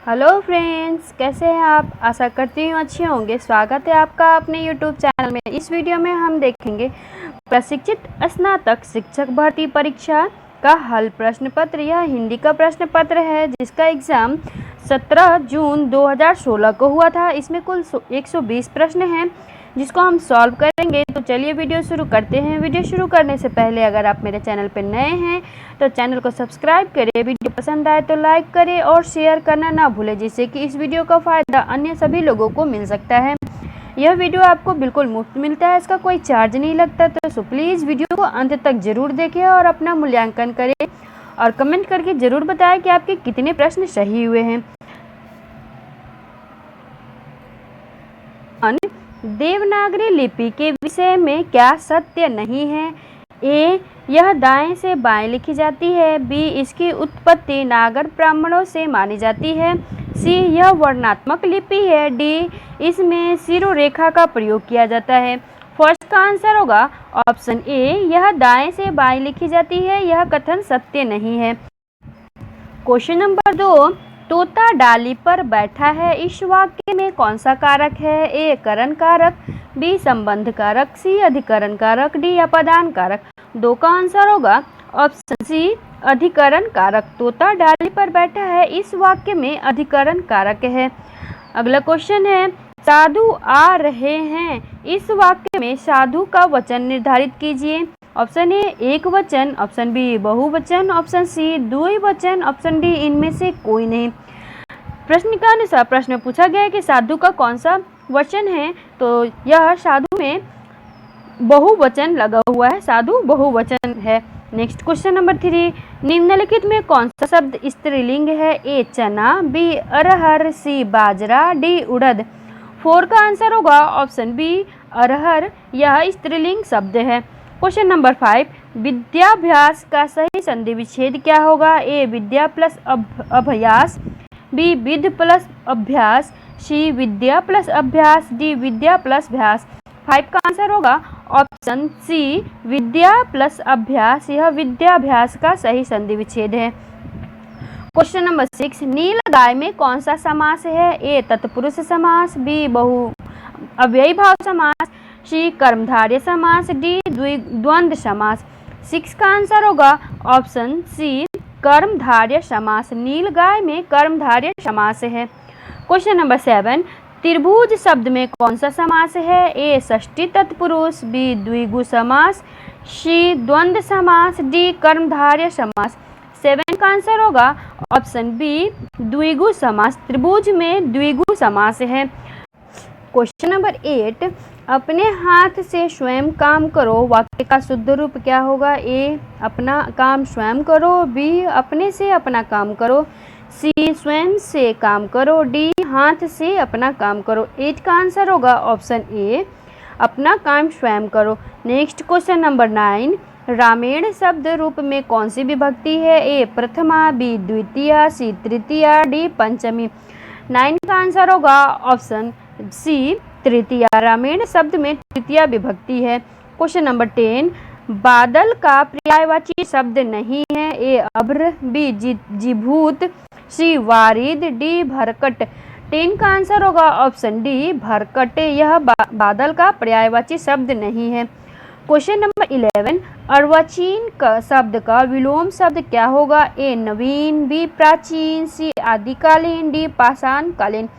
Hello friends, कैसे हैं आप। आशा करती हूँ अच्छे होंगे। स्वागत है आपका अपने यूट्यूब चैनल में। इस वीडियो में हम देखेंगे प्रशिक्षित स्नातक शिक्षक भर्ती परीक्षा का हल प्रश्न पत्र। यह हिंदी का प्रश्न पत्र है जिसका एग्ज़ाम 17 जून 2016 को हुआ था। इसमें कुल 120 प्रश्न हैं जिसको हम सॉल्व करेंगे। तो चलिए वीडियो शुरू करते हैं। वीडियो शुरू करने से पहले अगर आप मेरे चैनल पर नए हैं तो चैनल को सब्सक्राइब करें, वीडियो पसंद आए तो लाइक करें और शेयर करना ना भूलें, जिससे कि इस वीडियो का फ़ायदा अन्य सभी लोगों को मिल सकता है। यह वीडियो आपको बिल्कुल मुफ्त मिलता है, इसका कोई चार्ज नहीं लगता। तो प्लीज़ वीडियो को अंत तक ज़रूर देखें और अपना मूल्यांकन करें और कमेंट करके ज़रूर बताएं कि आपके कितने प्रश्न सही हुए हैं। देवनागरी लिपि के विषय में क्या सत्य नहीं है। ए, यह दाएं से बाएं लिखी जाती है। बी, इसकी उत्पत्ति नागर ब्राह्मणों से मानी जाती है। सी, यह वर्णात्मक लिपि है। डी, इसमें शिरोरेखा का प्रयोग किया जाता है। फर्स्ट का आंसर होगा ऑप्शन ए, यह दाएं से बाएं लिखी जाती है। यह कथन सत्य नहीं है। क्वेश्चन नंबर 2, तोता डाली पर बैठा है, इस वाक्य में कौन सा कारक है। ए, करण कारक, बी, संबंध कारक, सी, अधिकरण कारक, डी, अपदान कारक। 2 का आंसर होगा ऑप्शन सी, अधिकरण कारक। तोता डाली पर बैठा है, इस वाक्य में अधिकरण कारक है। अगला क्वेश्चन है, साधु आ रहे हैं, इस वाक्य में साधु का वचन निर्धारित कीजिए। ऑप्शन ए, एक वचन, ऑप्शन बी, बहुवचन, ऑप्शन सी, द्विवचन, ऑप्शन डी, इनमें से कोई नहीं। प्रश्न के अनुसार प्रश्न पूछा गया है कि साधु का कौन सा वचन है, तो यह साधु में बहुवचन लगा हुआ है, साधु बहुवचन है। नेक्स्ट क्वेश्चन नंबर 3, निम्नलिखित में कौन सा शब्द स्त्रीलिंग है। ए, चना, बी, अरहर, सी, बाजरा, डी, उड़द। 4 का आंसर होगा ऑप्शन बी, अरहर, यह स्त्रीलिंग शब्द है। क्वेश्चन नंबर 5, विद्याभ्यास का सही संधि विच्छेद क्या होगा। ए, विद्या प्लस अभ्यास, बी, विद्य प्लस अभ्यास, सी, विद्या प्लस अभ्यास, डी, विद्या प्लस भ्यास। 5 का आंसर होगा ऑप्शन सी, विद्या प्लस अभ्यास, यह विद्याभ्यास का सही संधि विच्छेद है। क्वेश्चन नंबर 6, नील गाय में कौन सा समास है। ए, तत्पुरुष समास, बी, बहु अव्ययी भाव समास, सी, कर्मधारय समास, डी, द्वंद्व समास। 6 का आंसर होगा ऑप्शन सी, कर्मधारय समास। नील गाय में कर्मधारय समास है। क्वेश्चन नंबर 7, त्रिभुज शब्द में कौन सा समास है। ए, षष्ठी तत्पुरुष, बी, द्विगु समास, सी, द्वंद्व समास, डी, कर्मधारय समास। 7 का आंसर होगा ऑप्शन बी, द्विगु समास। त्रिभुज में द्विगु समास है। क्वेश्चन नंबर 8, अपने हाथ से स्वयं काम करो, वाक्य का शुद्ध रूप क्या होगा। ए, अपना काम स्वयं करो, बी, अपने से अपना काम करो, सी, स्वयं से काम करो, डी, हाथ से अपना काम करो। 8 का आंसर होगा ऑप्शन ए, अपना काम स्वयं करो। नेक्स्ट क्वेश्चन नंबर 9, रामेण शब्द रूप में कौन सी विभक्ति है। ए, प्रथमा, बी, द्वितीया, सी, तृतीया, डी, पंचमी। 9 का आंसर होगा ऑप्शन सी, तृतीया। रामेण शब्द में तृतीया विभक्ति है। क्वेश्चन नंबर 10, बादल का पर्यायवाची शब्द नहीं है। ए, अभ्र, बी, जीभूत, सी, वारिद, डी, भरकट। 10 का आंसर होगा ऑप्शन डी, भरकट, यह बादल का पर्यायवाची शब्द नहीं है। क्वेश्चन नंबर 11, अर्वाचीन का शब्द का विलोम शब्द क्या होगा। ए, नवीन, बी, प्राचीन, सी, आदिकालीन, डी, पाषाणकालीन।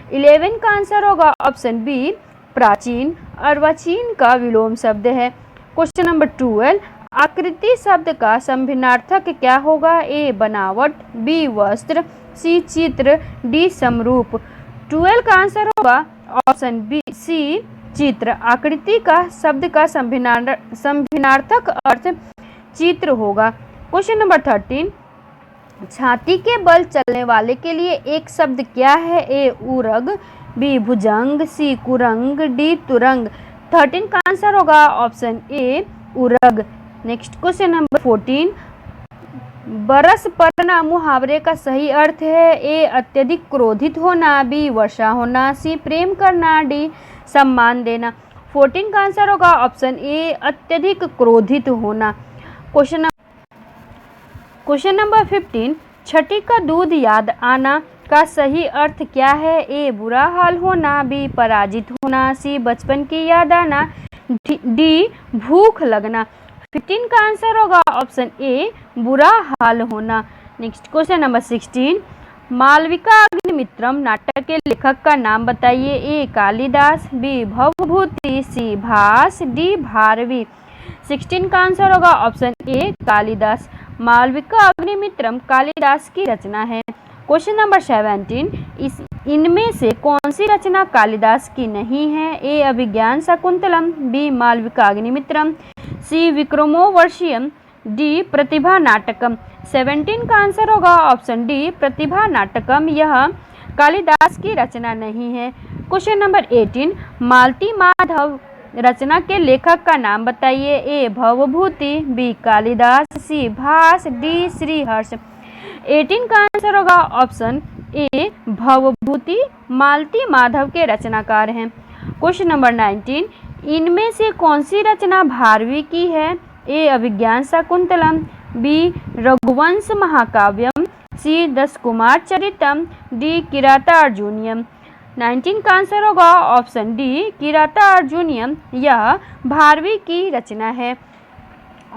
11 का आंसर होगा ऑप्शन बी, प्राचीन, अर्वाचीन का विलोम शब्द है। क्वेश्चन नंबर 12, आकृति शब्द का संभिन्नार्थक क्या होगा। ए, बनावट, बी, वस्त्र, सी, चित्र, डी, समरूप। 12 का आंसर होगा ऑप्शन बी, सी, चित्र। आकृति का शब्द का संभिन्नार्थक अर्थ चित्र होगा। क्वेश्चन नंबर 13, छाती के बल चलने वाले के लिए एक शब्द क्या है। ए, उरग, बी, भुजंग, सी, कुरंग, डी, तुरंग। 13 का आंसर होगा ऑप्शन ए, उरग। नेक्स्ट क्वेश्चन नंबर 14, बरस पड़ना मुहावरे का सही अर्थ है। ए, अत्यधिक क्रोधित होना, बी, वर्षा होना, सी, प्रेम करना, डी, सम्मान देना। 14 का आंसर होगा ऑप्शन ए, अत्यधिक क्रोधित होना। क्वेश्चन नंबर 15, छठी का दूध याद आना, का सही अर्थ क्या है? ए बुरा हाल होना, बी पराजित होना, सी बचपन की याद आना, डी भूख लगना। 15 का आंसर होगा ऑप्शन ए बुरा हाल होना। Next question number 16, Malvika Agnimitram नाटक के लेखक का नाम बताइए। ए कालिदास, बी भवभूति, सी भास, डी भारवी। 16 का आंसर होगा ऑप्शन ए कालिदास। मालविका अग्निमित्रम कालिदास की रचना है। क्वेश्चन नंबर 17, इनमें से कौन सी रचना कालिदास की नहीं है? ए अभिज्ञान शाकुंतलम, बी मालविका अग्निमित्रम, सी विक्रमोर्वशीयम, डी प्रतिभा नाटकम। 17 का आंसर होगा ऑप्शन डी प्रतिभा नाटकम, यह कालिदास की रचना नहीं है। क्वेश्चन नंबर 18, मालती माधव रचना के लेखक का नाम बताइए। ए भवभूति, बी कालिदास, सी भास, डी श्रीहर्ष। 18 का आंसर होगा ऑप्शन ए भवभूति मालती माधव के रचनाकार हैं। क्वेश्चन नंबर 19, इनमें से कौन सी रचना भारवी की है? ए अभिज्ञान शाकुंतलम, बी रघुवंश महाकाव्यम, सी 10 कुमार चरितम, डी किरातार्जुनीयम। 19 का आंसर होगा ऑप्शन डी किरातार्जुनीयम, यह भारवी की रचना है।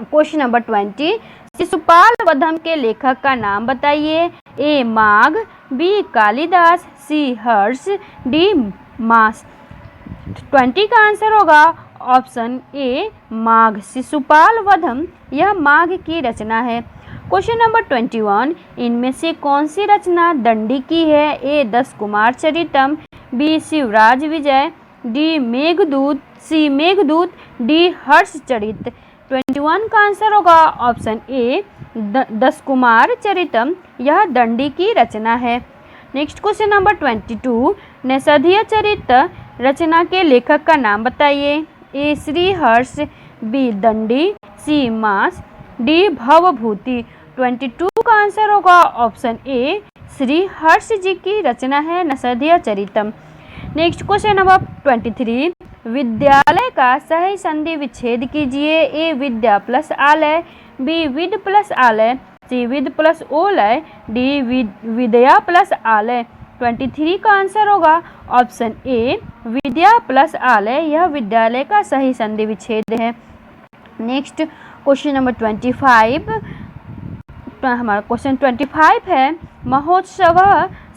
क्वेश्चन नंबर 20, शिशुपाल वधम के लेखक का नाम बताइए। ए माघ, बी कालिदास, सी हर्ष, डी मास। 20 का आंसर होगा ऑप्शन ए माघ। शिशुपाल वधम यह माघ की रचना है। क्वेश्चन नंबर 21, इनमें से कौन सी रचना दंडी की है? ए 10 कुमार चरितम, बी शिवराज विजय, डी मेघदूत, सी मेघदूत, डी हर्षचरित। 21 का आंसर होगा ऑप्शन ए 10 कुमार चरितम, यह दंडी की रचना है। नेक्स्ट क्वेश्चन नंबर 22, नैषधीय चरित रचना के लेखक का नाम बताइए। ए श्रीहर्ष, बी दंडी, सी मास, डी भवभूति। 22 का आंसर होगा ऑप्शन ए श्रीहर्ष जी की रचना है Naishadhiya Charitam. Next question number 23, विद्यालय का सही संधि विच्छेद कीजिए। ए विद्या प्लस आलय, बी विद प्लस आलय, सी विद प्लस ओलय, डी विद्या प्लस आलय। 23 का आंसर होगा ऑप्शन ए विद्या प्लस आलय, यह विद्यालय का सही संधि विच्छेद है। नेक्स्ट क्वेश्चन नंबर 25, हमारा क्वेश्चन 25 है, महोत्सव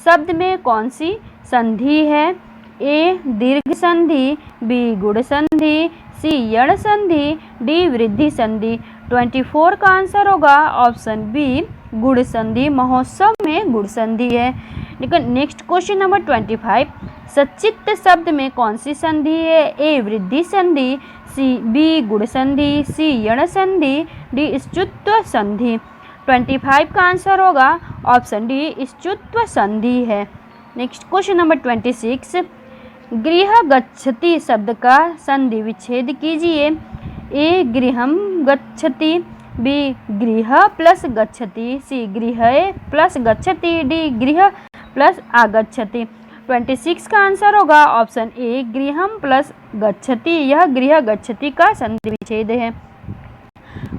शब्द में कौन सी संधि है? ए दीर्घ संधि, बी गुण संधि, सी यण संधि, डी वृद्धि संधि। 24 का आंसर होगा ऑप्शन बी गुण संधि, महोत्सव में गुण संधि है। लेकिन नेक्स्ट क्वेश्चन नंबर 25, सचित्त शब्द में कौन सी संधि है? ए वृद्धि संधि, सी बी गुण संधि, सी यण संधि, डी स्तुत्व संधि। 25 का आंसर होगा ऑप्शन डी स्तुत्व संधि है। नेक्स्ट क्वेश्चन नंबर 26, गृह गच्छति शब्द का संधि विच्छेद कीजिए। ए गृहम गच्छति, बी गृह प्लस गच्छति, सी गृह प्लस गच्छति, डी गृह प्लस आगच्छति। 26 का आंसर होगा ऑप्शन ए गृहम प्लस गच्छति, यह गृह गच्छति का संधि विच्छेद है।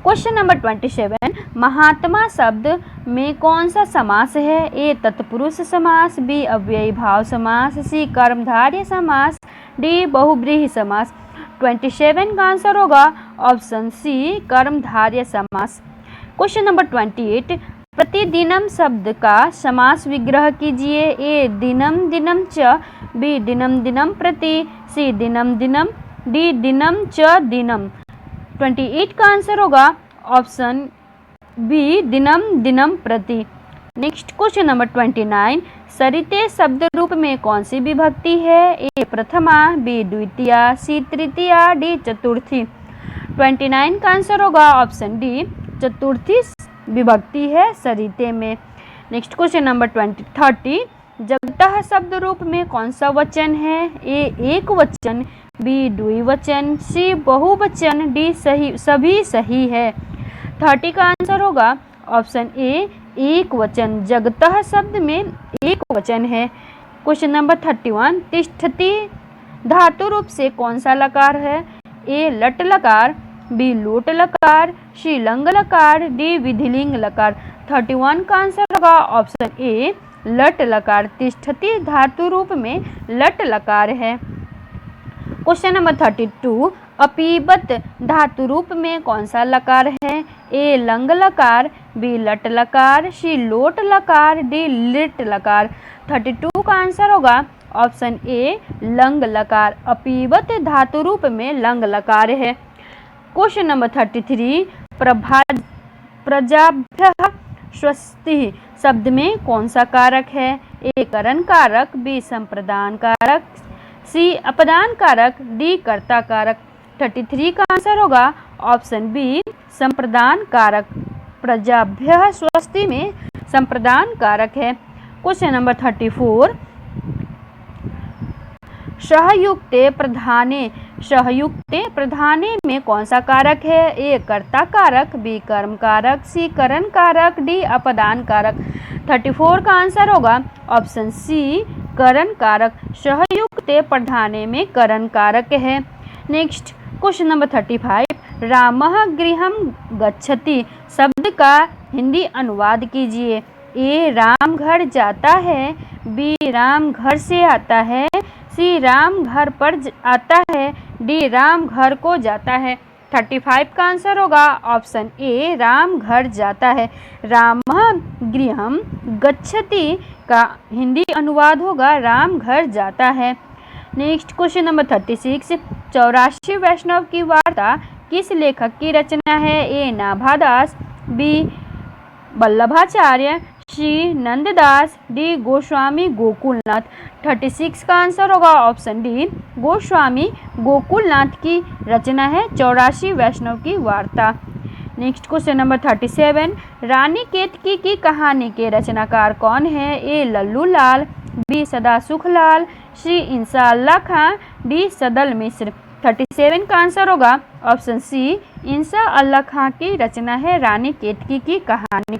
क्वेश्चन नंबर 27, महात्मा शब्द में कौन सा समास है? ए तत्पुरुष समास, बी अव्ययी भाव समास, सी कर्मधारय समास, डी बहुव्रीहि समास। 27 का आंसर होगा ऑप्शन सी कर्मधारय समास। क्वेश्चन नंबर 28, प्रतिदिनम शब्द का समास विग्रह कीजिए। ए दिनम दिनम च, बी दिनम दिनम प्रति, सी दिनम दिनम, डी दिनम च दिनम। 28 का आंसर होगा ऑप्शन बी दिनम दिनम प्रति। नेक्स्ट क्वेश्चन नंबर 29, सरिते शब्द रूप में कौन सी विभक्ति है? ए प्रथमा, बी द्वितीया, सी तृतीया, डी चतुर्थी। 29 का आंसर होगा ऑप्शन डी चतुर्थी विभक्ति है सरिते में। नेक्स्ट क्वेश्चन नंबर 30, जगतः शब्द रूप में कौन सा वचन है? ए एक वचन, बी द्विवचन, सी बहुवचन, डी सभी सही है। 30 का आंसर होगा ऑप्शन ए एक वचन, जगतः शब्द में एक वचन है। क्वेश्चन नंबर 31, तिष्ठति धातु रूप से कौन सा लकार है? ए लट लकार, बी लोट लकार, सी लंग लकार, डी विधिलिंग लकार। 31 का आंसर होगा ऑप्शन ए लट लकार। तिष्ठति धातु रूप में लट लकार है। क्वेश्चन नंबर 32, अपीबत धातु रूप में कौन सा लकार है? ए लंग लकार, बी लट लकार, सी लोट लकार, डी लिट लकार। 32 का आंसर होगा ऑप्शन ए लंग लकार। अपीबत धातु रूप में लंग लकार है। क्वेश्चन नंबर 33, प्रजाभ्यः स्वस्ति शब्द में कौन सा कारक है? ए करण कारक, बी संप्रदान कारक, सी अपदान कारक, डी कर्ता कारक। 33 का आंसर होगा ऑप्शन बी संप्रदान कारक। प्रजाभ्यः स्वस्ति में संप्रदान कारक है। क्वेश्चन नंबर 34, सहयुक्ते प्रधाने में कौन सा कारक है? ए कर्ता कारक, बी कर्म कारक, सी करण कारक, डी अपदान कारक। 34 का आंसर होगा ऑप्शन सी करण कारक। सहयुक्ते प्रधाने में करण कारक है। नेक्स्ट क्वेश्चन नंबर 35, रामः गृहं गच्छति शब्द का हिंदी अनुवाद कीजिए। ए राम घर जाता है, बी राम घर से आता है, सी राम घर पर आता है, डी राम घर को जाता है। 35 का आंसर होगा ऑप्शन ए राम घर जाता है। रामः गृहं गच्छति का हिंदी अनुवाद होगा राम घर जाता है। नेक्स्ट क्वेश्चन नंबर 36, 84 वैष्णव की वार्ता किस लेखक की रचना है? ए नाभादास, बी वल्लभाचार्य, सी नंददास, डी गोस्वामी गोकुलनाथ। 36 का आंसर होगा ऑप्शन डी गोस्वामी गोकुलनाथ की रचना है 84 वैष्णव की वार्ता। नेक्स्ट क्वेश्चन नंबर 37, रानी केतकी की कहानी के रचनाकार कौन है? ए लल्लू लाल, बी सदा सुखलाल, सी इंसा अल्लाह खां, डी सदल मिश्र। 37 का आंसर होगा ऑप्शन सी इंसा अल्लाह खां की रचना है रानी केतकी की कहानी।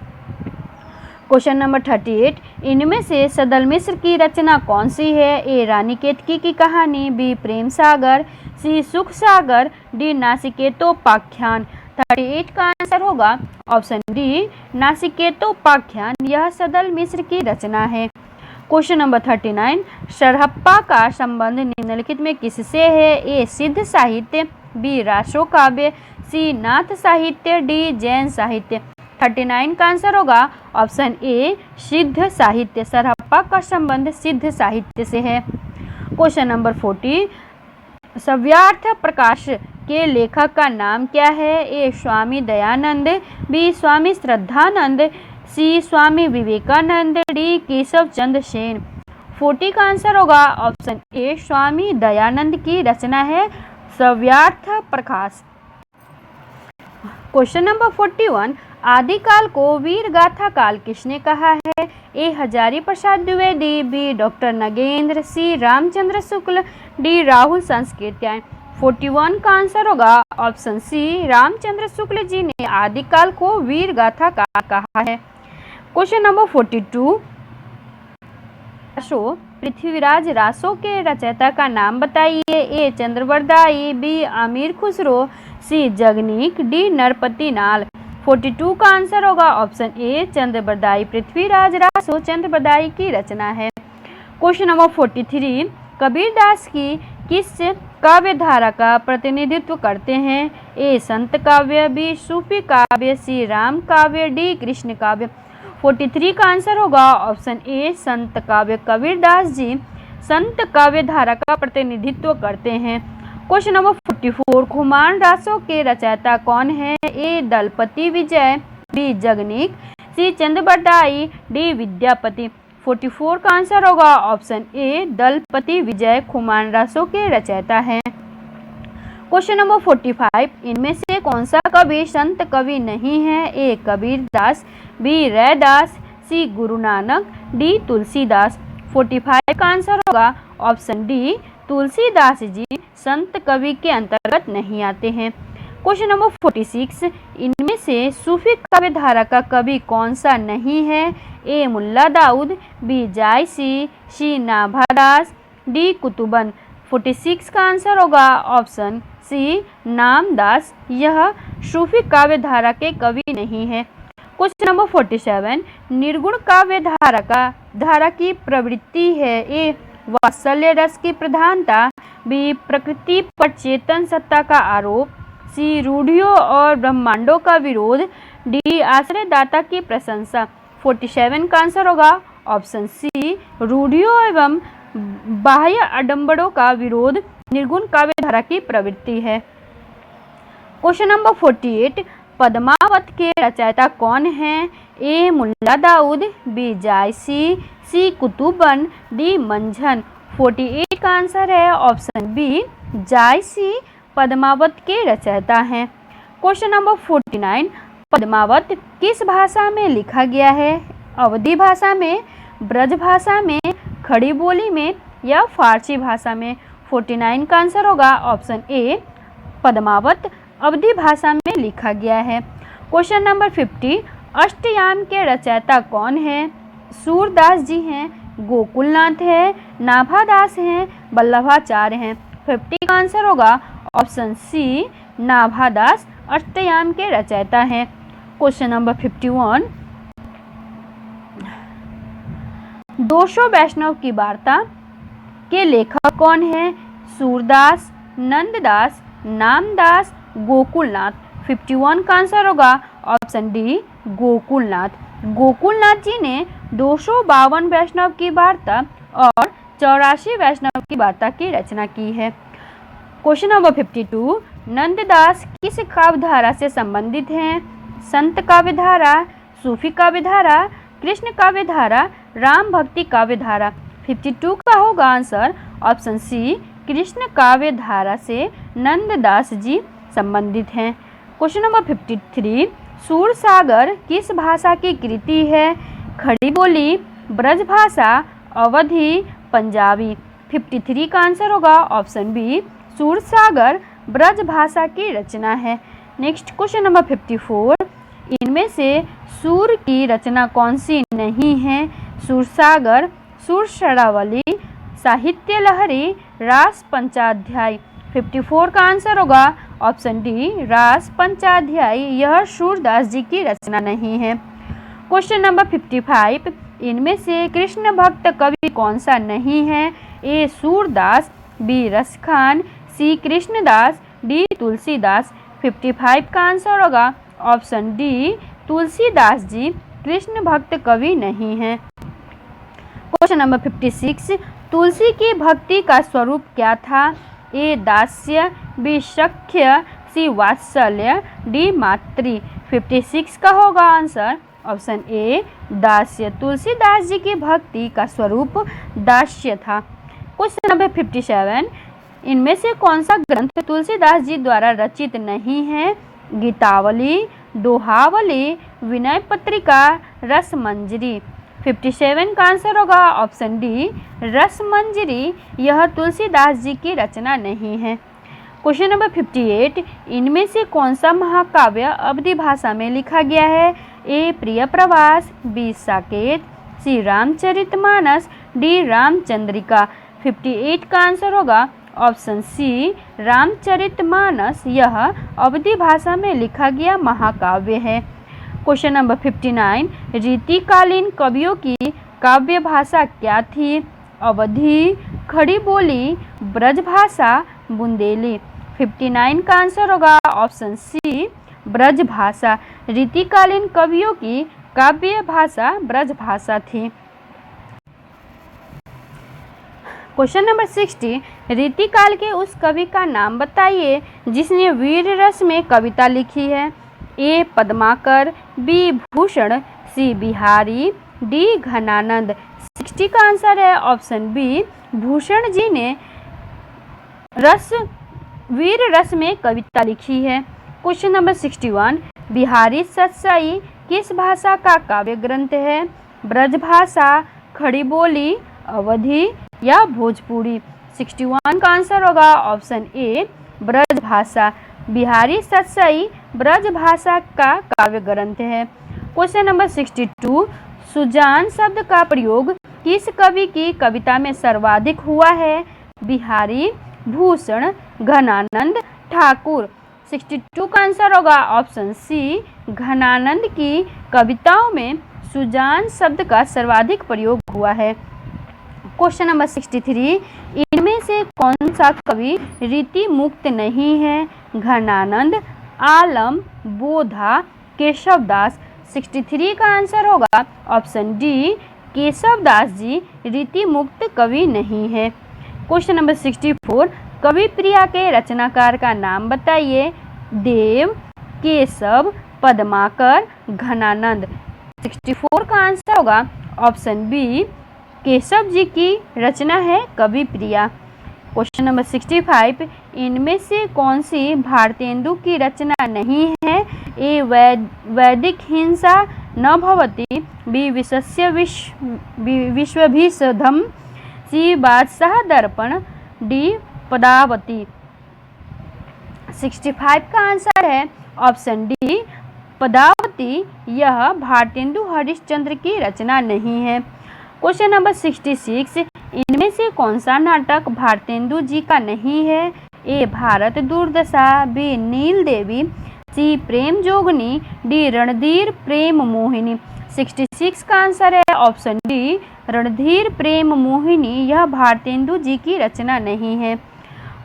क्वेश्चन नंबर 38, इनमें से सदल मिश्र की रचना कौन सी है? ए रानी केतकी की कहानी, बी प्रेम सागर, सी सुख सागर, डी नासिकेतोपाख्यान। 38 का आंसर होगा ऑप्शन डी नासिकेतोपाख्यान। यह सदल मिश्र की रचना है। क्वेश्चन नंबर 39, सरहप्पा का संबंध निम्नलिखित में किससे है? ए सिद्ध साहित्य, बी रासो काव्य, सी नाथ साहित्य, डी जैन साहित्य। 39 का आंसर होगा ऑप्शन ए सिद्ध साहित्य। सरहप्पा का संबंध सिद्ध साहित्य से है। क्वेश्चन नंबर 40, सव्यार्थ प्रकाश के लेखक का नाम क्या है? ए स्वामी दयानंद, बी स्वामी श्रद्धानंद, सी स्वामी विवेकानंद, डी केशव चंद्र सेन। 40 का आंसर होगा ऑप्शन ए स्वामी दयानंद की रचना है सव्यार्थ प्रकाश। क्वेश्चन नंबर 41, आदिकाल को वीर गाथा काल किसने कहा है? ए हजारी प्रसाद द्विवेदी, बी डॉक्टर नगेंद्र, सी रामचंद्र शुक्ल, डी राहुल संस्कृत्यायन। 41 का आंसर होगा ऑप्शन सी रामचंद्र शुक्ल जी ने आदिकाल को वीर गाथा काल कहा है। क्वेश्चन नंबर 42, रासो पृथ्वीराज रासो के रचयिता का नाम बताइए। ए चंद्रबरदाई, बी अमीर खुसरो, सी जगनीक, डी नरपति नाल। 42 का आंसर होगा ऑप्शन ए चंद्रबरदाई। पृथ्वीराज रासो चंद्रबरदाई की रचना है। क्वेश्चन नंबर 43, कबीरदास की किस काव्य धारा का प्रतिनिधित्व करते हैं? ए संत काव्य, बी सूफी काव्य, सी राम काव्य, डी कृष्ण काव्य। 43 का आंसर होगा ऑप्शन ए संत काव्य। कबीरदास जी संत काव्य धारा का प्रतिनिधित्व करते हैं। क्वेश्चन नंबर 44, खुमान रासो के रचयिता कौन है? ए दलपति विजय, बी जगनीक, सी चंद्रबरदाई, डी विद्यापति। 44 का आंसर होगा ऑप्शन ए दलपति विजय खुमान रासो के रचयिता हैं। क्वेश्चन नंबर 45, इनमें से कौन सा कवि संत कवि नहीं है? ए कबीरदास, बी रैदास, सी गुरु नानक, डी तुलसीदास। 45 का आंसर होगा ऑप्शन डी तुलसीदास जी संत कवि के अंतर्गत नहीं आते हैं। क्वेश्चन नंबर 46, इनमें से सूफी काव्य धारा का कवि कौन सा नहीं है? ए मुल्ला दाऊद, बी जायसी, सी नाभादास, डी कुतुबन। 46 का आंसर होगा ऑप्शन सी नामदास। यह सूफी काव्य धारा के कवि नहीं है। क्वेश्चन नंबर 47, निर्गुण काव्य धारा की प्रवृत्ति है। ए वात्सल्य रस की प्रधानता, बी प्रकृति पर चेतन सत्ता का आरोप, सी रूढ़ियों और ब्रह्मांडों का विरोध, डी आश्रयदाता की प्रशंसा। 47 का आंसर होगा ऑप्शन सी, रूढ़ियों एवं बाह्य आडंबरों का विरोध निर्गुण काव्य धारा की प्रवृत्ति है। क्वेश्चन नंबर 48, पद्मावत के रचयिता कौन हैं? ए मुल्ला दाऊद, बी जायसी, सी कुतुबन, डी मंझन। 48 का आंसर है ऑप्शन बी, जायसी पद्मावत के रचयिता हैं। क्वेश्चन नंबर 49, पद्मावत किस भाषा में लिखा गया है? अवधी भाषा में, ब्रज भाषा में, खड़ी बोली में या फारसी भाषा में। 49 का आंसर होगा ऑप्शन ए, पद्मावत अवधी भाषा में लिखा गया है। क्वेश्चन नंबर 50, अष्टयाम के रचयिता कौन है? सूरदास जी हैं, गोकुलनाथ है, नाभादास हैं, वल्लभाचार्य हैं। 50 का आंसर होगा ऑप्शन सी, नाभादास अष्टयाम के रचयिता हैं। क्वेश्चन नंबर 51, 200 वैष्णव की वार्ता के लेखक कौन है? सूरदास, नंददास, नामदास, गोकुलनाथ। 51 का आंसर होगा ऑप्शन डी, गोकुलनाथ। गोकुलनाथ जी ने 252 वैष्णव की वार्ता और 84 वैष्णव की वार्ता की रचना की है। क्वेश्चन नंबर 52, नंददास किस काव्यधारा से संबंधित हैं? संत काव्यधारा, सूफी काव्यधारा, कृष्ण काव्यधारा, राम भक्ति काव्यधारा। 52 का होगा आंसर ऑप्शन सी, कृष्ण काव्यधारा से नंददास जी संबंधित हैं। क्वेश्चन नंबर 53, सूरसागर किस भाषा की कृति है? खड़ी बोली, ब्रज भाषा, अवधी, पंजाबी। 53 का आंसर होगा ऑप्शन बी, सूरसागर ब्रज भाषा की रचना है। नेक्स्ट क्वेश्चन नंबर 54, इनमें से सूर की रचना कौन सी नहीं है? सूरसागर, सुरसरावली, साहित्य लहरी, रास पंचाध्याय। 54 का आंसर होगा ऑप्शन डी, रास पंचाध्याय। यह सूरदास जी की रचना नहीं है। क्वेश्चन नंबर 55, इनमें से कृष्ण भक्त कवि कौन सा नहीं है? ए सूरदास, बी रसखान, सी कृष्णदास, डी तुलसीदास। 55 का आंसर होगा ऑप्शन डी, तुलसीदास जी कृष्ण भक्त कवि नहीं है। क्वेश्चन नंबर 56, तुलसी की भक्ति का स्वरूप क्या था? ए दास्य, बी सख्य, सी वात्सल्य, डी मातृ। 56 का होगा answer option A, दास्य। Tulsidas ji की भक्ति का स्वरूप दास्य था। क्वेश्चन नंबर 57, इनमें से कौन सा ग्रंथ तुलसीदास जी द्वारा रचित नहीं है? गीतावली, दोहावली, विनय पत्रिका, रसमंजरी। 57 का आंसर होगा ऑप्शन डी, रसमंजरी। यह तुलसीदास जी की रचना नहीं है। क्वेश्चन नंबर 58, इनमें से कौन सा महाकाव्य अवधी भाषा में लिखा गया है? ए प्रिय प्रवास, बी साकेत, सी रामचरितमानस, डी रामचंद्रिका। 58 का आंसर होगा ऑप्शन सी, रामचरितमानस। यह अवधी भाषा में लिखा गया महाकाव्य है। क्वेश्चन नंबर 59, रीतिकालीन कवियों की काव्य भाषा क्या थी? अवधी, खड़ी बोली, ब्रज भाषा, बुंदेली। 59 का आंसर होगा ऑप्शन सी, ब्रज भाषा। रीतिकालीन कवियों की काव्य भाषा ब्रज भाषा थी। क्वेश्चन नंबर 60, रीतिकाल के उस कवि का नाम बताइए जिसने वीर रस में कविता लिखी है। ए पद्माकर, बी भूषण, सी बिहारी, डी घनानंद। 60 का आंसर है ऑप्शन बी, भूषण जी ने वीर रस में कविता लिखी है। क्वेश्चन नंबर 61, बिहारी सतसाई किस भाषा का काव्य ग्रंथ है? ब्रज भाषा, खड़ी बोली, अवधी या भोजपुरी। 61 का आंसर होगा ऑप्शन ए, ब्रज भाषा। बिहारी सतसाई ब्रज भाषा का काव्य ग्रंथ है। क्वेश्चन नंबर 62, सुजान शब्द का प्रयोग किस कवि की कविता में सर्वाधिक हुआ है? बिहारी, भूषण, घनानंद, ठाकुर। 62 का आंसर होगा ऑप्शन सी, घनानंद की कविताओं में सुजान शब्द का सर्वाधिक प्रयोग हुआ है। क्वेश्चन नंबर 63, इनमें से कौन सा कवि रीति मुक्त नहीं है? घनानंद, आलम, बोधा, केशवदास। 63 का आंसर होगा ऑप्शन डी, केशवदास जी रीति मुक्त कवि नहीं है। क्वेश्चन नंबर 64, कवि प्रिया के रचनाकार का नाम बताइए। देव, केशव, पद्माकर, घनानंद। 64 का आंसर होगा ऑप्शन बी, केशव जी की रचना है कवि प्रिया। क्वेश्चन नंबर 65, इनमें से कौन सी भारतेंदु की रचना नहीं है? ए वैदिक हिंसा न भवति, बी विशस्य विश्वभिषधम, सी बादशाह दर्पण, डी पदावती। 65 का आंसर है ऑप्शन डी, पदावती। यह भारतेंदु हरिश्चंद्र की रचना नहीं है। क्वेश्चन नंबर 66, इनमें से कौन सा नाटक भारतेंदु जी का नहीं है? ए भारत दुर्दशा, बी नील देवी, सी प्रेम जोगनी, डी रणधीर प्रेम मोहिनी। 66 का आंसर है ऑप्शन डी, रणधीर प्रेम मोहिनी। यह भारतेंदु जी की रचना नहीं है।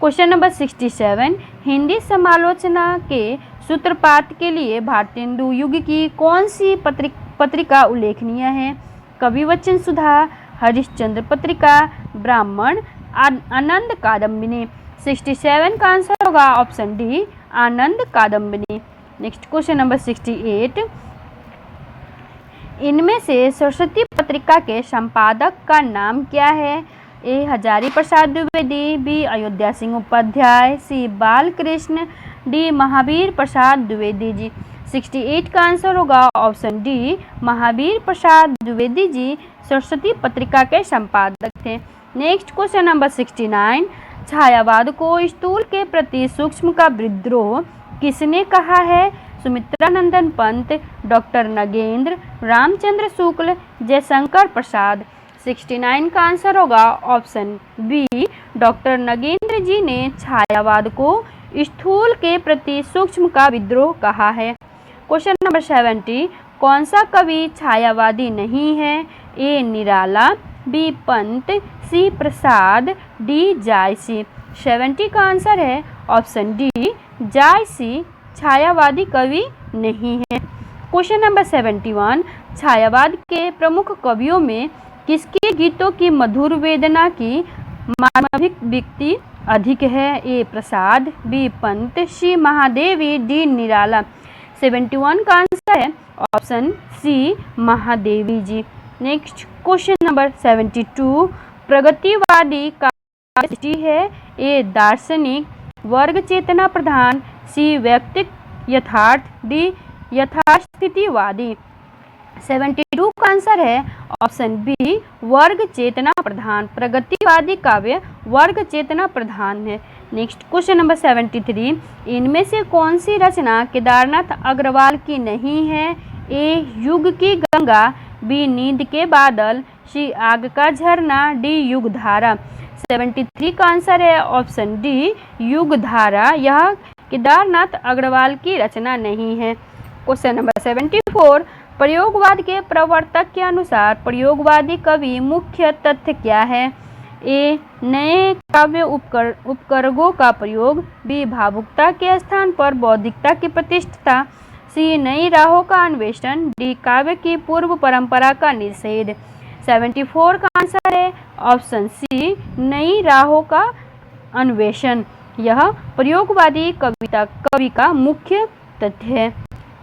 क्वेश्चन नंबर 67, हिंदी समालोचना के सूत्रपात के लिए भारतेंदु युग की कौन सी पत्रिका उल्लेखनीय है? कविवचन सुधा, हरिश्चंद्र पत्रिका, ब्राह्मण, आनंद कादम्बिनी। 67 का आंसर होगा ऑप्शन डी, आनंद कादम्बिनी। नेक्स्ट क्वेश्चन नंबर 68, इनमें से सरस्वती पत्रिका के संपादक का नाम क्या है? ए हजारी प्रसाद द्विवेदी, बी अयोध्या सिंह उपाध्याय, सी बालकृष्ण, डी महावीर प्रसाद द्विवेदी जी। 68 का आंसर होगा ऑप्शन डी, महावीर प्रसाद द्विवेदी जी सरस्वती पत्रिका के संपादक थे। नेक्स्ट क्वेश्चन नंबर 69, छायावाद को स्थूल के प्रति सूक्ष्म का विद्रोह किसने कहा है? सुमित्रानंदन पंत, डॉक्टर नगेंद्र, रामचंद्र शुक्ल, जयशंकर प्रसाद। 69 का आंसर होगा ऑप्शन बी, डॉक्टर नगेंद्र जी ने छायावाद को स्थूल के प्रति सूक्ष्म का विद्रोह कहा है। क्वेश्चन नंबर 70, कौन सा कवि छायावादी नहीं है? ए निराला, बी पंत, सी प्रसाद, डी जायसी। 70 का आंसर है ऑप्शन डी, जायसी छायावादी कवि नहीं है। क्वेश्चन नंबर 71, छायावाद के प्रमुख कवियों में किसके गीतों की मधुर वेदना की मार्मिक व्यक्ति अधिक है? ए प्रसाद, बी पंत, सी महादेवी, डी निराला। 71 का आंसर है ऑप्शन सी, महादेवी जी। नेक्स्ट क्वेश्चन नंबर 72, प्रगतिवादी काव्य दृष्टि है? ए दार्शनिक, वर्ग चेतना प्रधान, सी व्यक्तिक यथार्थ, डी यथास्थितिवादी। 72 का आंसर है ऑप्शन बी, वर्ग चेतना प्रधान। प्रगतिवादी काव्य वर्ग चेतना प्रधान है। नेक्स्ट क्वेश्चन नंबर 73, इनमें से कौन सी रचना केदारनाथ अग्रवाल की नहीं है? ए युग की गंगा, बी नींद के बादल, सी आग का झरना, डी युगधारा। 73 का आंसर है ऑप्शन डी, युगधारा। यह केदारनाथ अग्रवाल की रचना नहीं है। क्वेश्चन नंबर 74, प्रयोगवाद के प्रवर्तक के अनुसार प्रयोगवादी कवि मुख्य तथ्य क्या है? ए नए काव्य उपकरणों का प्रयोग, बी भावुकता के स्थान पर बौद्धिकता की प्रतिष्ठा, सी नई राहों का अन्वेषण, डी काव्य की पूर्व परंपरा का निषेध। 74 का आंसर है ऑप्शन सी, नई राहों का अन्वेषण। यह प्रयोगवादी कवि का मुख्य तथ्य है।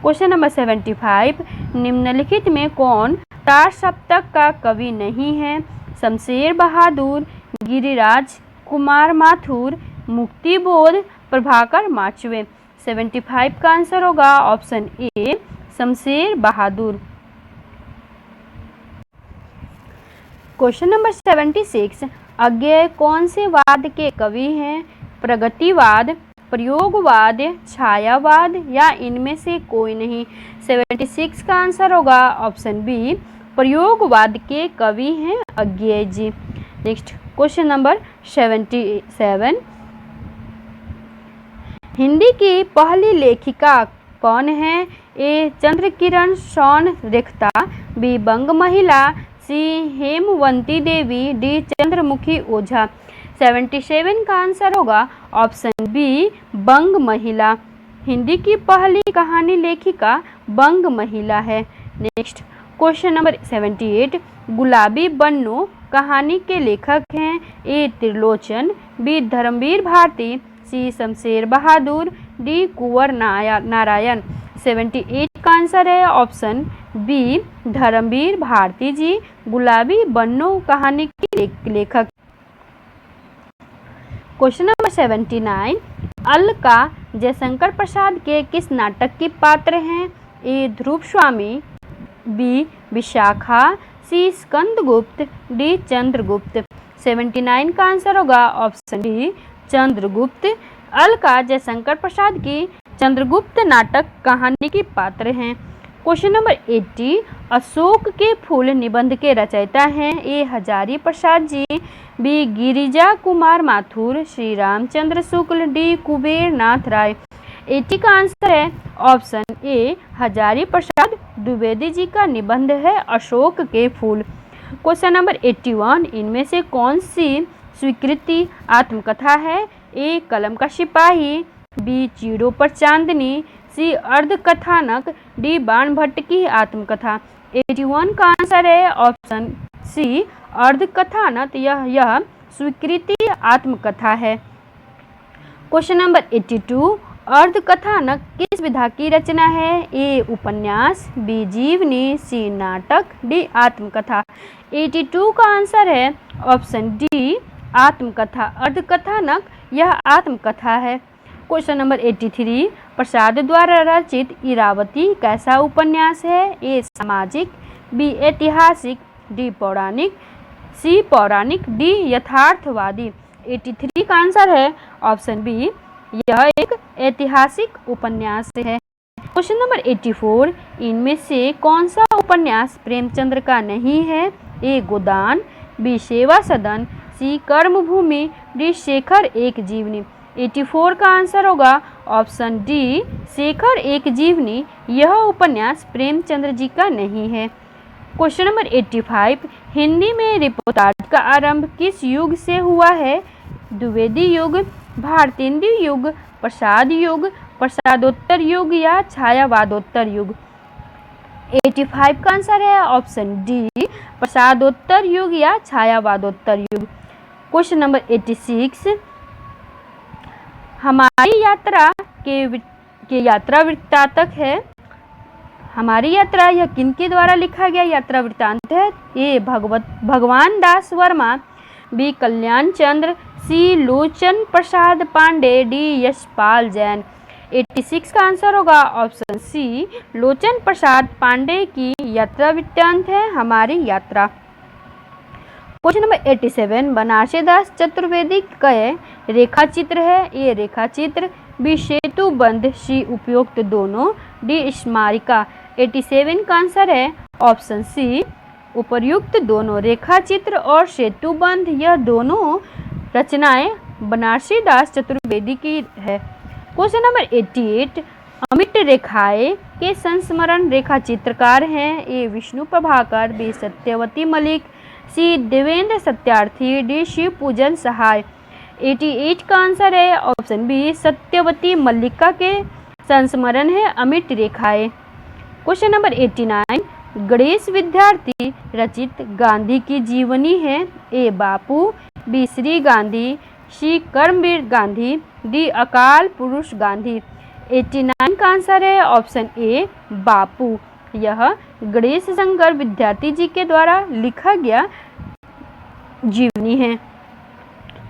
क्वेश्चन नंबर 75, निम्नलिखित में कौन तार सप्तक का कवि नहीं है? शमशेर बहादुर, गिरिराज कुमार माथुर, मुक्तिबोध, प्रभाकर माचवे। 75 का आंसर होगा ऑप्शन ए, शमशेर बहादुर। क्वेश्चन नंबर 76, अज्ञेय कौन से वाद के कवि हैं? प्रगतिवाद, प्रयोगवाद, छायावाद या इनमें से कोई नहीं। 76 का आंसर होगा ऑप्शन बी, प्रयोगवाद के कवि हैं अज्ञेय जी। नेक्स्ट क्वेश्चन नंबर 77, हिंदी की पहली लेखिका कौन है? ए चंद्रकिरण सौनरेखता, बी बंग महिला, सी हेमवंती देवी, डी चंद्रमुखी ओझा। 77 का आंसर होगा ऑप्शन बी बंग महिला। हिंदी की पहली कहानी लेखिका बंग महिला है। नेक्स्ट क्वेश्चन नंबर 78, गुलाबी बन्नू कहानी के लेखक हैं? ए त्रिलोचन, बी धर्मवीर भारती, सी शमशेर बहादुर, डी कुंवर नारायण। 78 का आंसर है ऑप्शन बी धर्मवीर भारती जी गुलाबी बन्नू कहानी के लेखक। क्वेश्चन नंबर 79, अलका जयशंकर प्रसाद के किस नाटक की पात्र हैं? ए ध्रुव स्वामी, बी विशाखा, सी स्कंदगुप्त, डी चंद्रगुप्त। 79 का आंसर होगा ऑप्शन डी चंद्रगुप्त। अलका जयशंकर प्रसाद की चंद्रगुप्त नाटक कहानी की पात्र हैं। क्वेश्चन नंबर 80, अशोक के फूल निबंध के रचयिता हैं? ए हजारी प्रसाद जी, बी गिरिजा कुमार माथुर, श्री रामचंद्र शुक्ल, डी कुबेर नाथ राय। 80 का आंसर है ऑप्शन ए हजारी प्रसाद द्विवेदी जी का निबंध है अशोक के फूल। क्वेश्चन नंबर 81, इनमें से कौन सी स्वीकृति आत्मकथा है? ए कलम का सिपाही, बी चीड़ों पर चांदनी, सी अर्धकथानक, डी बाण भट्ट की आत्मकथा। 81 का आंसर है ऑप्शन सी अर्धकथानक, यह स्वीकृति आत्मकथा है। क्वेश्चन नंबर 82, अर्धकथानक किस विधा की रचना है? ए उपन्यास, बी जीवनी, सी नाटक, डी आत्मकथा। 82 का आंसर है ऑप्शन डी आत्मकथा। अर्धकथानक यह आत्मकथा है। क्वेश्चन नंबर 83, प्रसाद द्वारा रचित इरावती कैसा उपन्यास है? ए सामाजिक, बी ऐतिहासिक, डी पौराणिक, सी पौराणिक, डी यथार्थवादी। 83 का आंसर है ऑप्शन बी, यह एक ऐतिहासिक उपन्यास है। क्वेश्चन नंबर 84, इनमें से कौन सा उपन्यास प्रेमचंद्र का नहीं है? ए गोदान, बी सेवा सदन, सी कर्मभूमि, डी शेखर एक जीवनी। 84 का आंसर होगा ऑप्शन डी शेखर एक जीवनी, यह उपन्यास प्रेमचंद्र जी का नहीं है। क्वेश्चन नंबर 85, हिंदी में रिपोर्टाज का आरंभ किस युग से हुआ है? द्विवेदी युग, भारतेंदु युग, प्रसाद युग, प्रसादोत्तर युग या छायावादोत्तर युग। 85 का आंसर है ऑप्शन डी प्रसादोत्तर युग या छायावादोत्तर युग। क्वेश्चन नंबर 86, हमारी यात्रा के यात्रा वृत्तांतक है। हमारी यात्रा यह किनके द्वारा लिखा गया यात्रा वृत्तांत है? ए भगवान दास वर्मा, बी कल्याण चंद्र, सी लोचन प्रसाद पांडे, डी यशपाल जैन। 86 का आंसर होगा ऑप्शन सी लोचन प्रसाद पांडे की यात्रा वृत्तांत है हमारी यात्रा। क्वेश्चन नंबर 87, बनारसी दास चतुर्वेदी का रेखा चित्र है? ए रेखा चित्र, बी सेतु बंध, सी उपयुक्त दोनों, डी स्मारिका। 87 का आंसर है ऑप्शन सी उपर्युक्त दोनों। रेखा चित्र और सेतु बंध यह दोनों रचनाएं बनारसी दास चतुर्वेदी की है। क्वेश्चन नंबर 88, अमिट रेखाएं के संस्मरण रेखा चित्रकार हैं? ए विष्णु प्रभाकर, बी सत्यवती मलिक, सी देवेंद्र सत्यार्थी, डी शिव पूजन सहाय। 88 का आंसर है ऑप्शन बी सत्यवती मल्लिका के संस्मरण है अमिट रेखाएं। क्वेश्चन नंबर 89, गणेश विद्यार्थी रचित गांधी की जीवनी है? ए बापू, बी श्री गांधी, सी कर्मवीर गांधी, डी अकाल पुरुष गांधी। 89 का आंसर है ऑप्शन ए बापू, यह गणेश शंकर विद्यार्थी जी के द्वारा लिखा गया जीवनी है।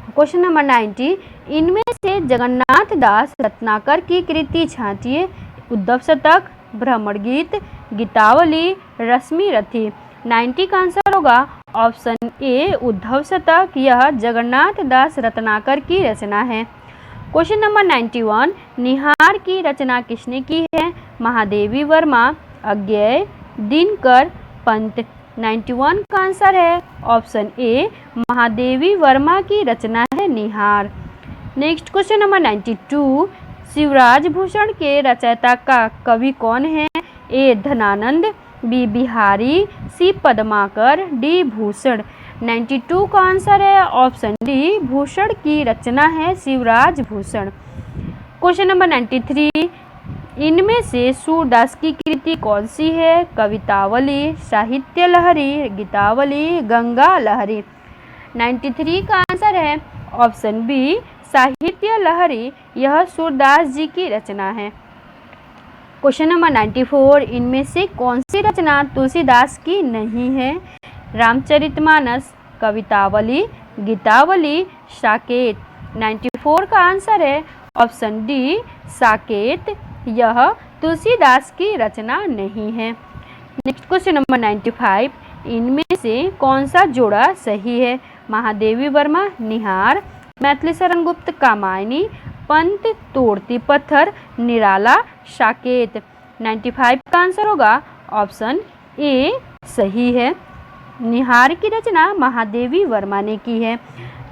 क्वेश्चन नंबर 90, इनमें से जगन्नाथ दास रत्नाकर की कृति छांटिए। उद्धव शतक, भ्रमण गीत, गीतावली, रश्मि रथी। 90 का आंसर होगा ऑप्शन ए उद्धव शतक, यह जगन्नाथ दास रत्नाकर की रचना है। क्वेश्चन नंबर 91, निहार की रचना किसने की है? महादेवी वर्मा, अज्ञेय, दिनकर, पंत। 91 का आंसर है ऑप्शन ए महादेवी वर्मा की रचना है Nihar. Next question number 92, Shivraj Bhushan के रचयिता का कवि कौन है? A Dhananand, B Bihari, C Padmakar, D Bhushan. 92 का आंसर है ऑप्शन डी, भूषण की रचना है शिवराज भूषण। क्वेश्चन नंबर 93, इनमें से सूरदास की कृति कौन सी है? कवितावली, साहित्य लहरी, गीतावली, गंगा लहरी। 93 का आंसर है ऑप्शन बी, साहित्य लहरी, यह सूरदास जी की रचना है। क्वेश्चन नंबर 94, इनमें से कौन सी रचना तुलसीदास की नहीं है? रामचरितमानस, कवितावली, गीतावली, साकेत। 94 का आंसर है ऑप्शन डी, साकेत, यह तुलसीदास की रचना नहीं है। नेक्स्ट क्वेश्चन नंबर 95, इनमें से कौन सा जोड़ा सही है? महादेवी वर्मा, निहार, मैथिली शरण गुप्त, कामायनी, पंत तोड़ती पत्थर, निराला, साकेत। 95 का आंसर होगा ऑप्शन ए, सही है। निहार की रचना महादेवी वर्मा ने की है।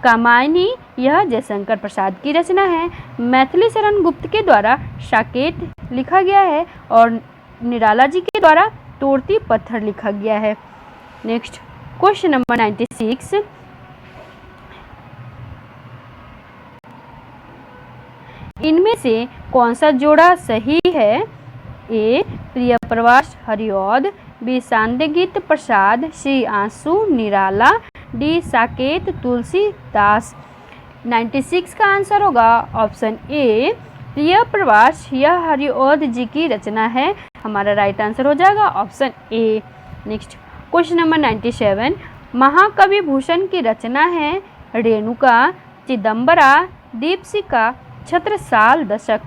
कामायनी यह जयशंकर प्रसाद की रचना है। मैथिली शरण गुप्त के द्वारा साकेत लिखा गया है और निराला जी के द्वारा तोड़ती पत्थर लिखा गया है। नेक्स्ट क्वेश्चन नंबर 96, इनमें से कौन सा जोड़ा सही है? ए प्रियप्रवास हरिऔध, बी सांदगीत प्रसाद, सी आंसू निराला, डी साकेत तुलसीदास। 96 का आंसर होगा ऑप्शन ए, प्रियप्रवास, यह हरिऔध जी की रचना है। हमारा राइट आंसर हो जाएगा option A. Next question number 97, महाकवि भूषण की रचना है रेणुका, चिदंबरा, दीपशिखा, छत्रसाल दशक।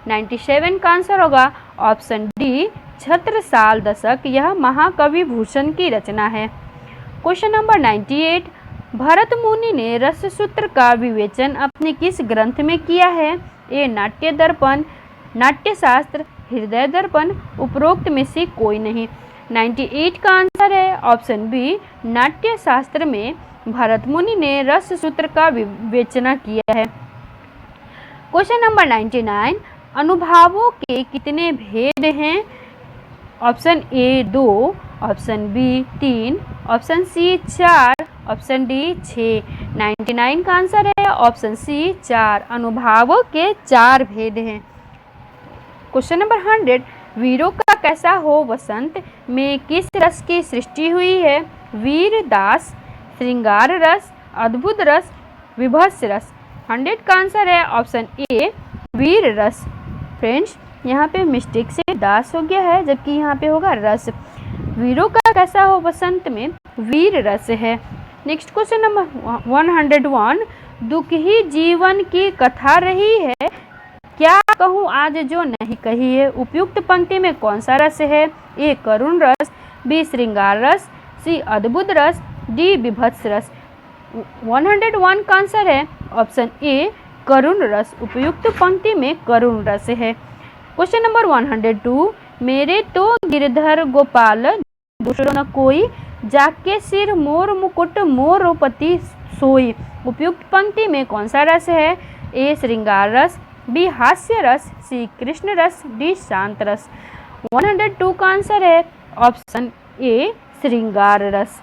97 का आंसर होगा ऑप्शन डी, छत्रसाल दशक, यह महाकवि भूषण की रचना है। क्वेश्चन नंबर 98, भरत मुनि ने रस सूत्र का विवेचन अपने किस ग्रंथ में किया है? ए नाट्य दर्पण, नाट्यशास्त्र, हृदय दर्पण, उपरोक्त में से कोई नहीं। 98 का आंसर है ऑप्शन बी, नाट्यशास्त्र में भरत मुनि ने रस सूत्र का विवेचना किया है। क्वेश्चन नंबर 99, अनुभावों के कितने भेद हैं? Option A 2, option B 3, option C 4, option D 6। 99 का आंसर है ऑप्शन सी 4, अनुभावों के 4 भेद हैं। क्वेश्चन नंबर 100, वीरों का कैसा हो वसंत में किस रस की सृष्टि हुई है? वीर दास, श्रृंगार रस, अद्भुत रस, विभत्स रस। 100 का आंसर है ऑप्शन ए, वीर रस। फ्रेंड्स यहाँ पे मिस्टेक से दास हो गया है, जबकि यहाँ पे होगा रस। वीरों का कैसा हो वसंत में वीर रस है। नेक्स्ट क्वेश्चन नंबर 101, दुख ही जीवन की कथा रही है, क्या कहूँ आज जो नहीं कही है? उपयुक्त पंक्ति में कौन सा रस है? ए करुण रस, बी श्रृंगार रस, सी अद्भुत रस, डी विभत्स रस। 101 का आंसर है ऑप्शन ए, करुण रस, उपयुक्त पंक्ति में करुण रस है। क्वेश्चन नंबर 102, मेरे तो गिरधर गोपाल दूसरो न कोई, जाके सिर मोर मुकुट मोरपति सोई। उपयुक्त पंक्ति में कौन सा रस है? ए श्रृंगार रस, बी हास्य रस, सी कृष्ण रस, डी शांत रस। 102 का आंसर है ऑप्शन ए, श्रृंगार रस।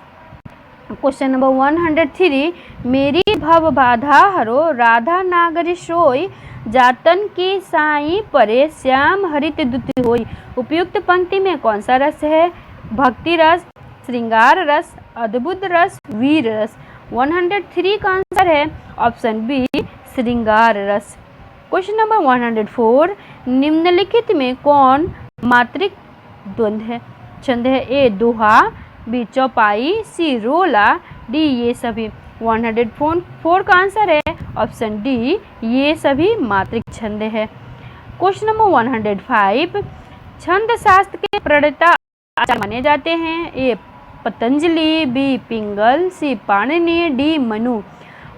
क्वेश्चन नंबर 103, मेरी भव बाधा हरो राधा नागरी सोई, जातन की साई परे श्याम हरित दुति होई। उपयुक्त पंक्ति में कौन सा रस है? भक्ति रस, श्रृंगार रस, अद्भुत रस, वीर रस। 103 का आंसर है ऑप्शन बी, श्रृंगार रस। क्वेश्चन नंबर 104, निम्नलिखित में कौन मात्रिक द्वंद्व है? छंद है ए दोहा, बी चौपाई, सी रोला, डी ये सभी। 104 का आंसर है ऑप्शन डी, ये सभी मात्रिक छंद है। क्वेश्चन नंबर 105, छंद शास्त्र के प्रणेता आचार्य माने जाते हैं? ए पतंजलि, बी पिंगल, सी पाणिनि, डी मनु।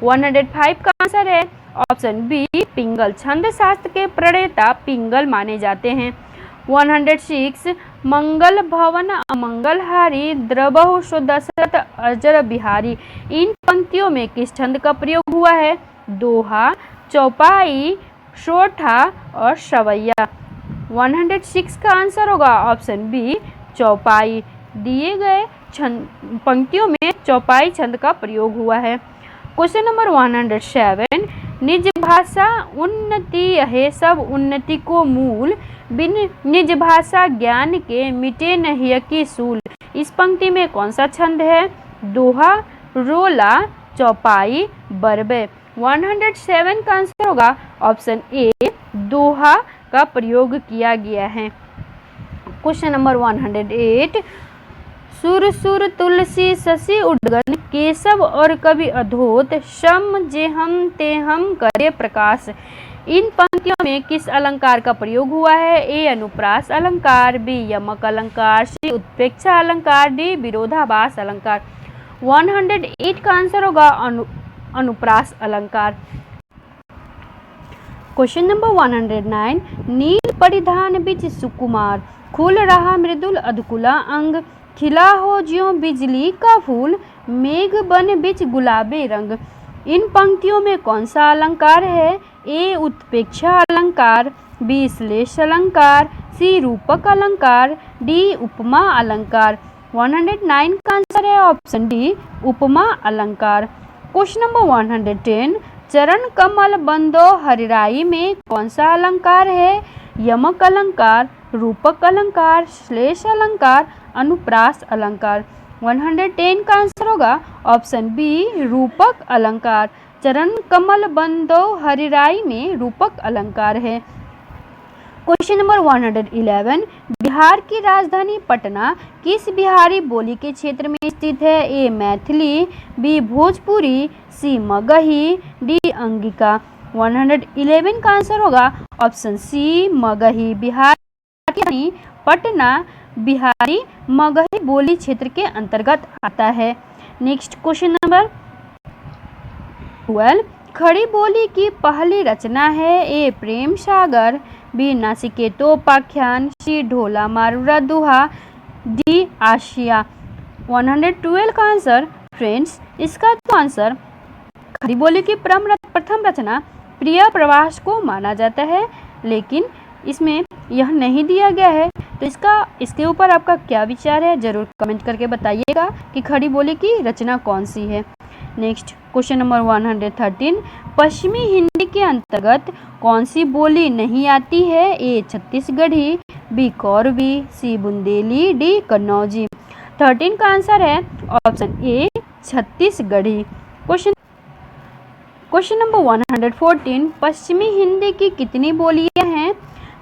105 का आंसर है ऑप्शन बी, पिंगल। छंद शास्त्र के प्रणेता पिंगल माने जाते हैं। 106, मंगल भवन अमंगलहारी, द्रवहु सो दशरथ अजर बिहारी। इन पंक्तियों में किस छंद का प्रयोग हुआ है? दोहा, चौपाई, सोठा और सवैया। 106 का आंसर होगा ऑप्शन बी चौपाई। दिए गए पंक्तियों में चौपाई छंद का प्रयोग हुआ है। क्वेश्चन नंबर 107, निज भाषा उन्नति है सब उन्नति को मूल, बिन निज भाषा ज्ञान के मिटे नहीं की सूल। इस पंक्ति में कौन सा छंद है? दोहा, रोला, चौपाई, बरबे। 107 का आंसर होगा ऑप्शन ए दोहा का प्रयोग किया गया है। क्वेश्चन नंबर 108, सुर सुर तुलसी शशि उद्गन केशव और कवि अधोत सम जे हम ते हम करे प्रकाश। इन पंक्तियों में किस अलंकार का प्रयोग हुआ है? ए अनुप्रास अलंकार, बी यमक अलंकार, सी उत्प्रेक्षा अलंकार, डी विरोधाभास अलंकार। 108 का आंसर होगा अनुप्रास अलंकार। क्वेश्चन नंबर 109, नील परिधान बिच सुकुमार, खुल रहा मृदुल अधकुला अंग, खिला हो ज्यों बिजली का फूल, मेघ बन बिच गुलाबी रंग। इन पंक्तियों में कौन सा अलंकार है? ए उत्प्रेक्षा अलंकार, बी श्लेष अलंकार, सी रूपक अलंकार, डी उपमा अलंकार। 109 का आंसर है ऑप्शन डी उपमा अलंकार। क्वेश्चन नंबर 110, चरण कमल बंदो हरिराई में कौन सा अलंकार है? यमक अलंकार, रूपक अलंकार, श्लेष अलंकार, अनुप्रास अलंकार। 110 का आंसर होगा ऑप्शन बी रूपक अलंकार। चरण कमल बंदो हरिराई में रूपक अलंकार है। क्वेश्चन नंबर 111, बिहार की राजधानी पटना किस बिहारी बोली के क्षेत्र में स्थित है? ए मैथिली, बी भोजपुरी, सी मगही, डी अंगिका। 111 का आंसर होगा ऑप्शन सी मगही। बिहार की पटना बिहारी मगही बोली क्षेत्र के अंतर्गत आता है। नेक्स्ट क्वेश्चन नंबर 12, खड़ी बोली की पहली रचना है? ए प्रेम सागर, बी नासिकेतोपाख्यान, सी ढोला मारूरा दोहा, डी आशिया। 112 का आंसर फ्रेंड्स, इसका तो आंसर खड़ी बोली की प्रथम रचना प्रिय प्रवास को माना जाता है, लेकिन इसमें यह नहीं दिया गया है। तो इसके ऊपर आपका क्या विचार है, जरूर कमेंट करके बताइएगा कि खड़ी बोली की रचना कौन सी है। नेक्स्ट क्वेश्चन नंबर 113, पश्चिमी हिंदी के अंतर्गत कौन सी बोली नहीं आती है? ए छत्तीसगढ़ी, बी कौरवी, सी बुंदेली, डी कन्नौजी। 13 का आंसर है option A Chhattisgarhi. Question number 114, पश्चिमी हिंदी की कितनी बोलियां हैं?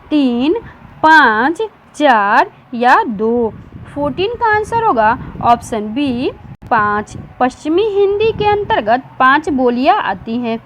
3, 5, 4 या 2। 14 का आंसर होगा ऑप्शन बी 5। पश्चिमी हिंदी के अंतर्गत 5 बोलियां आती हैं।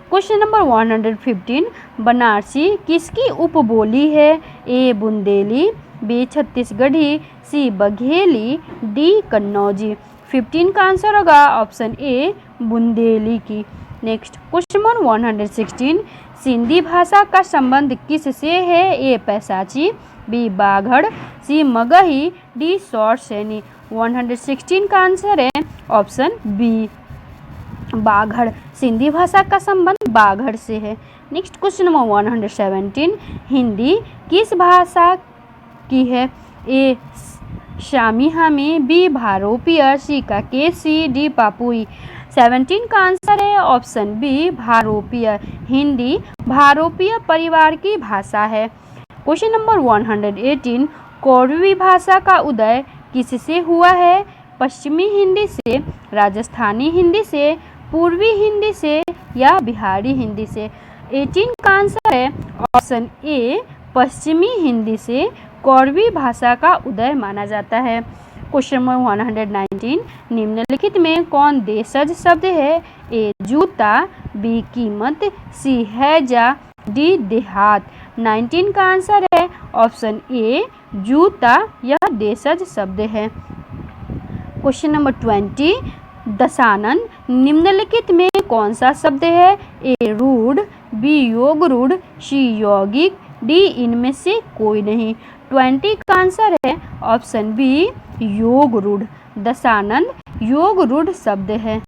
क्वेश्चन नंबर 115, बनारसी किसकी उपबोली है? ए बुंदेली, बी छत्तीसगढ़ी, सी बघेली, डी कन्नौजी। 15 का आंसर होगा ऑप्शन ए बुंदेली की। नेक्स्ट क्वेश्चन नंबर 116, सिंधी भाषा का संबंध किससे है? ए पैसाची, बी बाघड़, सी मगही, डी सौर सैनी। 116 का आंसर है ऑप्शन बी बाघड़। सिंधी भाषा का संबंध बाघड़ से है। नेक्स्ट क्वेश्चन नंबर 117, हिंदी किस भाषा की है? ए शामी हामी, बी भारोपियर, सी काकेसी, डी पापुई। 17 का आंसर है ऑप्शन बी भारोपियर। हिंदी भारोपियर परिवार की भाषा है। क्वेश्चन नंबर 118, कौरवी भाषा का उदय किससे हुआ है? पश्चिमी हिंदी से, राजस्थानी हिंदी से, पूर्वी हिंदी से या बिहारी हिंदी से। 18 का आंसर है ऑप्शन ए पश्चिमी हिंदी से कौरवी भाषा का उदय माना जाता है। क्वेश्चन नंबर 119, निम्नलिखित में कौन देशज शब्द है? ए जूता, बी कीमत, सी हैजा, डी देहात। 19 का आंसर है ऑप्शन ए जूता, यह देशज शब्द है। क्वेश्चन नंबर 20, दशानन निम्नलिखित में कौन सा शब्द है? ए रूढ़, बी योग रूढ़, सी यौगिक, डी इनमें से कोई नहीं। 20 का आंसर है ऑप्शन बी योग रूढ़। दशानन योग रूढ़ शब्द है।